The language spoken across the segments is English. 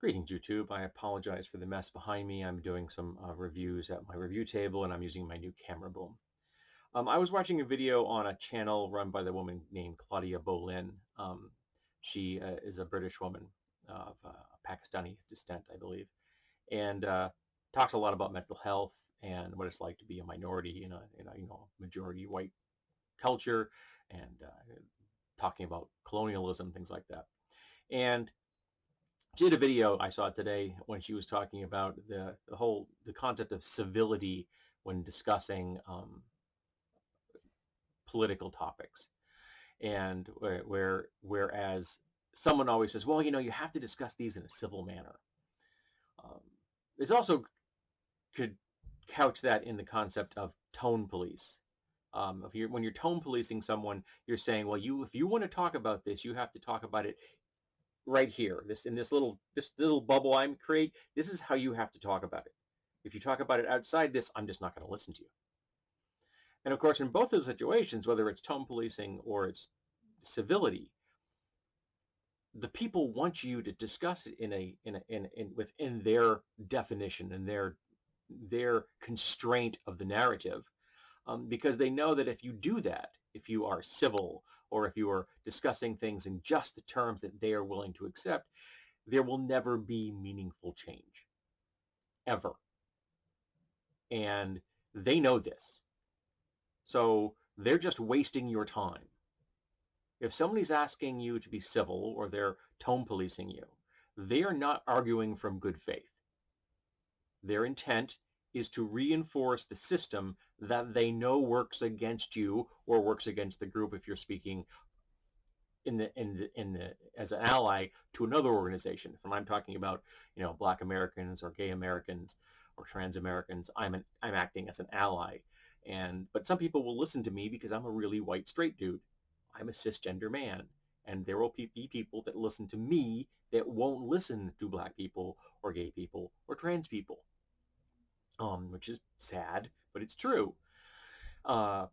Greetings, YouTube. I apologize for the mess behind me. I'm doing some reviews at my review table, and I'm using my new camera boom. I was watching a video on a channel run by the woman named Claudia Bolin. She is a British woman of Pakistani descent, I believe, and talks a lot about mental health and what it's like to be a minority in a majority white culture, and talking about colonialism, things like that. And she did a video I saw today when she was talking about the concept of civility when discussing political topics, and whereas someone always says, well, you have to discuss these in a civil manner. There's also could couch that in the concept of tone police. When you're tone policing someone, you're saying, well, if you want to talk about this, you have to talk about it right here, this little bubble I'm create. This is how you have to talk about it. If you talk about it outside this, I'm just not going to listen to you. And of course, in both those situations, whether it's tone policing or it's civility, the people want you to discuss it within their definition and their constraint of the narrative, because they know that if you do that, if you are civil or if you are discussing things in just the terms that they are willing to accept, there will never be meaningful change, ever. And they know this. So they're just wasting your time. If somebody's asking you to be civil or they're tone policing you, they are not arguing from good faith. Their intent is to reinforce the system that they know works against you or works against the group if you're speaking as an ally to another organization. If I'm talking about, Black Americans or gay Americans or trans Americans, I'm acting as an ally. But some people will listen to me because I'm a really white straight dude. I'm a cisgender man. And there will be people that listen to me that won't listen to Black people or gay people or trans people. Which is sad, but it's true. And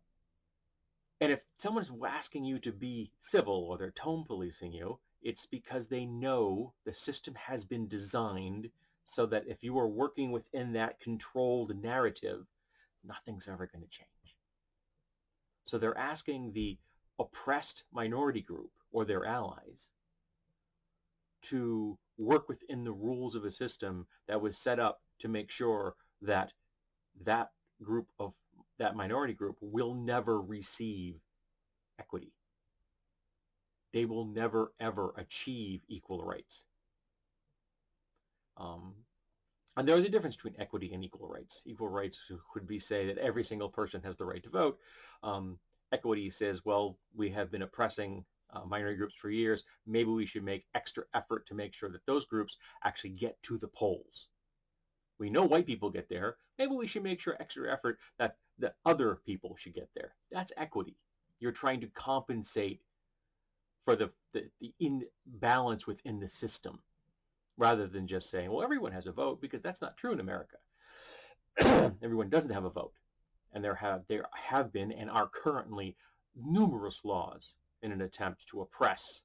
if someone's asking you to be civil or they're tone policing you, it's because they know the system has been designed so that if you are working within that controlled narrative, nothing's ever going to change. So they're asking the oppressed minority group or their allies to work within the rules of a system that was set up to make sure that that minority group will never receive equity. They will never, ever achieve equal rights. And there's a difference between equity and equal rights. Equal rights would be say that every single person has the right to vote. Equity says, well, we have been oppressing minority groups for years. Maybe we should make extra effort to make sure that those groups actually get to the polls. We know white people get there. Maybe we should make sure extra effort that the other people should get there. That's equity. You're trying to compensate for the imbalance within the system, rather than just saying, well, everyone has a vote, because that's not true in America. Everyone doesn't have a vote. And there have been and are currently numerous laws in an attempt to oppress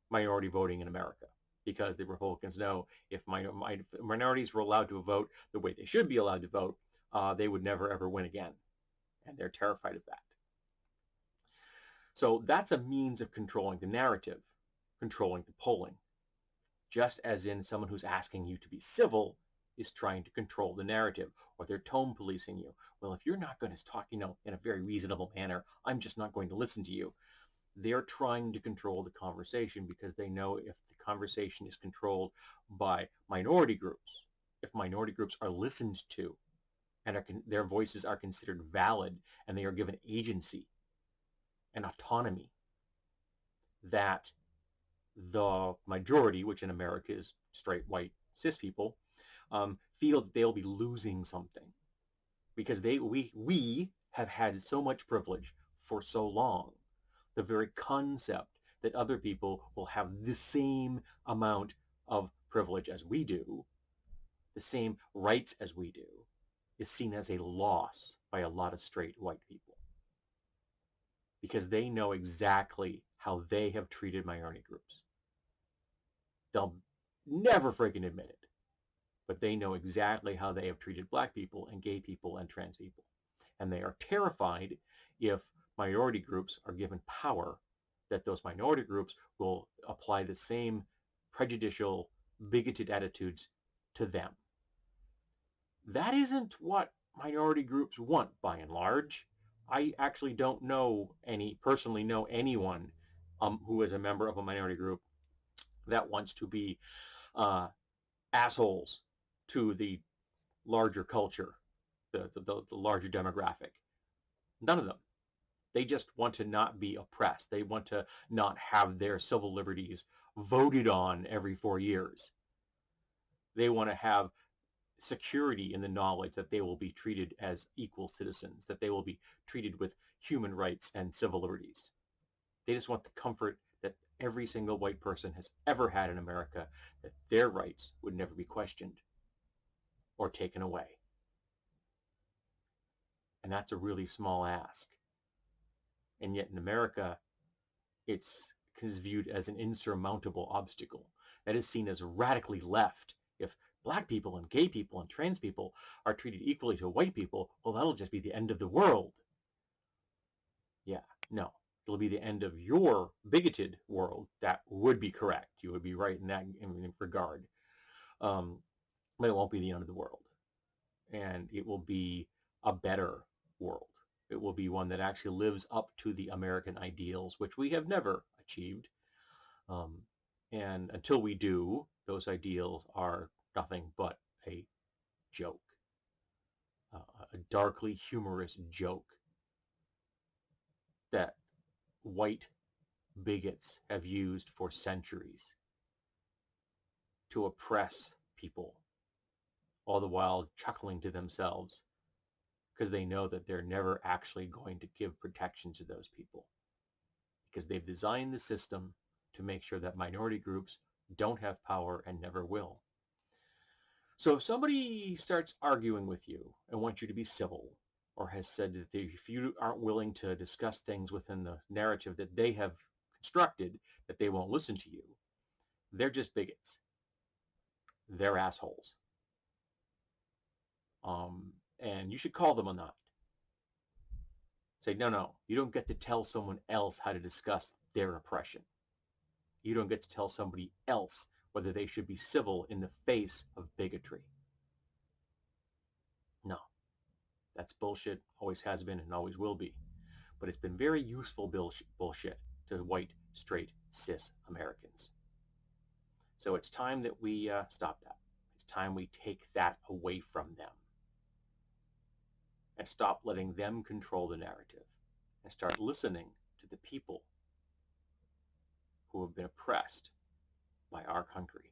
minority voting in America, because the Republicans know if minorities were allowed to vote the way they should be allowed to vote, they would never, ever win again. And they're terrified of that. So that's a means of controlling the narrative, controlling the polling. Just as in someone who's asking you to be civil is trying to control the narrative, or they're tone policing you. Well, if you're not going to talk, in a very reasonable manner, I'm just not going to listen to you. They're trying to control the conversation because they know if the conversation is controlled by minority groups, if minority groups are listened to and their voices are considered valid and they are given agency and autonomy, that the majority, which in America is straight, white, cis people, feel that they'll be losing something because we have had so much privilege for so long. The very concept that other people will have the same amount of privilege as we do, the same rights as we do, is seen as a loss by a lot of straight white people, because they know exactly how they have treated minority groups. never freaking admit it. But they know exactly how they have treated black people and gay people and trans people. And they are terrified if minority groups are given power, that those minority groups will apply the same prejudicial, bigoted attitudes to them. That isn't what minority groups want by and large. I actually don't personally know anyone who is a member of a minority group that wants to be uh, assholes to the larger culture, the larger demographic. None of them. They just want to not be oppressed. They want to not have their civil liberties voted on every 4 years. They want to have security in the knowledge that they will be treated as equal citizens, that they will be treated with human rights and civil liberties. They just want the comfort that every single white person has ever had in America, that their rights would never be questioned or taken away. And that's a really small ask. And yet in America, it's viewed as an insurmountable obstacle that is seen as radically left. If black people and gay people and trans people are treated equally to white people, well, that'll just be the end of the world. Yeah, no, it'll be the end of your bigoted world. That would be correct. You would be right in that regard. But it won't be the end of the world. And it will be a better world. It will be one that actually lives up to the American ideals, which we have never achieved. And until we do, those ideals are nothing but a joke, a darkly humorous joke that white bigots have used for centuries to oppress people, all the while chuckling to themselves because they know that they're never actually going to give protection to those people, because they've designed the system to make sure that minority groups don't have power and never will. So if somebody starts arguing with you and wants you to be civil, or has said that if you aren't willing to discuss things within the narrative that they have constructed, that they won't listen to you, they're just bigots. They're assholes. And you should call them on that. Say, no, you don't get to tell someone else how to discuss their oppression. You don't get to tell somebody else whether they should be civil in the face of bigotry. No, that's bullshit, always has been and always will be. But it's been very useful bullshit to white, straight, cis Americans. So it's time that we stop that. It's time we take that away from them and stop letting them control the narrative and start listening to the people who have been oppressed by our country.